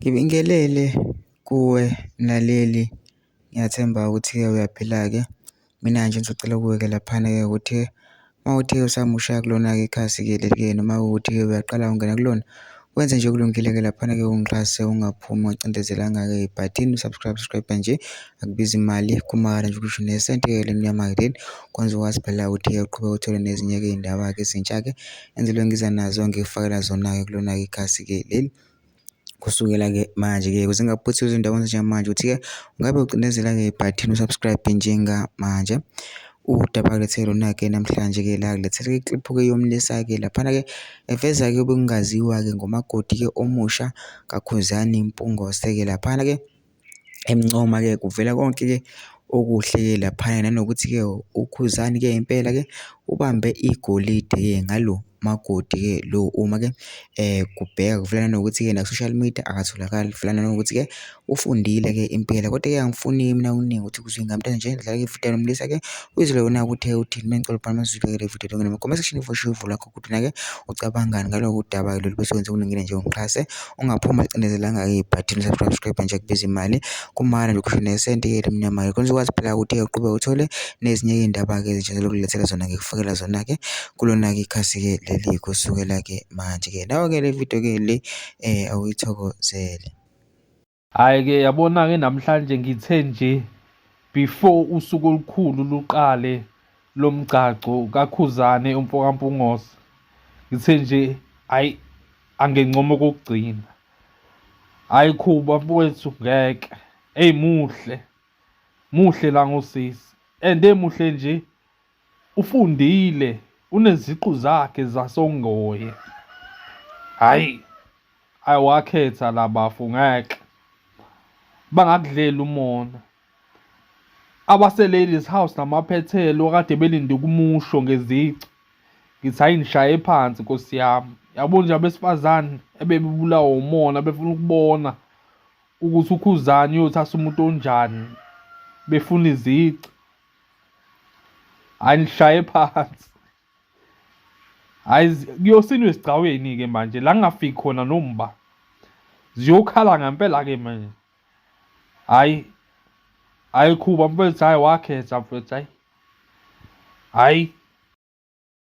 Ngibingelele kuwe mlaleli, ngiyathemba ukuthi-ke uyaphila-ke. Mina nje ngizocela kuwe-ke laphana-ke ukuthi mawuthi usamusha kulona-ke ikhasi-ke leli-ke noma ukuthi-ke uyaqala ungena kulona, wenze nje okulungile-ke laphana-ke ungixhase ungaphumi ungacindezelanga-ke ibhathini subscribe nje, akubizi imali kumara nje ukusho nesenti-ke lemnyama-ke leli kwenza ukwazi phela ukuthi-ke uqhubeke uthole nezinye-ke iy'ndaba-ke ezintsha-ke enzelwe ngiza nazo ngikufakela zona-ke kulona-ke ikhasi-ke leli. Kusukela-ke manje-ke ukuze ngingaphuthuzi iy'ndaba ezinjengamanje ukuthi-ke ungabe ucindezela-ke ibhathini u-subscribe njengamanje. Udaba kulethele lona-ke namhlanje-ke la kulethele-ke ikliphu-ke yomlisa-ke laphana-ke eveza-ke obekungaziwa-ke ngomakoti-ke omusha kaKhuzani Mpungose-ke laphana-ke emncoma-ke kuvela konke-ke okuhle-ke laphana nanokuthi-ke uKhuzani-ke impela-ke ubambe igolide-ke ngalo makoti-ke lo uma-ke kubheka kuvela nanokuthi-ke na-social media akatholakali, kuvela nanokuthi-ke ufundile-ke impela kodwa-ke angifuni mina okuningi ukuthi kuzwe ngamntana nje dlala-ke ividiyo yomlisa-ke uyizwele wona ukuthi uthini mengicela ubhala amazwi-ke le vidiyo ngene comment section ivusha uvo lakho ukuthi na-ke ucabangani ngaloko daba-ke lolu bese wenza okulungile nje ungixhase ungaphuma ucindezelanga-ke ibhathini subscribe nje kubiza imali kumara nje ukusho nesenti-ke lemnyama-ke kwenza ukwazi phela ukuthi-ke uqhubeke uthole nezinye iy'ndaba-ke ezintsha zokulethela zona ngikufakela zona-ke kulona-ke ikhasi-ke leli kusukela-ke manje-ke nawe-ke le video-ke le awuyithokozele. Hhayi-ke yabona-ke namhlanje ngithe nje before usuku olukhulu luqale lomgcagco kaKhuzani uMfokampungose, ngithe nje hhayi angencoma okokugcina. Hhayi Khuba mfowethu ngeke, eyi muhle la ngosisi and emuhle nje ufundile, uneziqu zakhe zasongoye. Hhayi wakhetha la bafu ngeke bangakudlela umona. Abase-ladies house namaphethelo kade belinde ukumusho ngezici, ngithi hhayi nishaye phansi nkosi yami. Yabo nje abesifazane ebebulawa umona befuna ukubona ukuthi uKhuzani uyothatha umuntu onjani, befuna izici. Hhayi nishaye phansi. Hhayi kuyosinwa esigcaweni-ke manje la ngingafiki khona nomba ziyokhala ngempela-ke manje. Hhayi Khuba mfethu, hhayi wakhetha mfethu, hhayi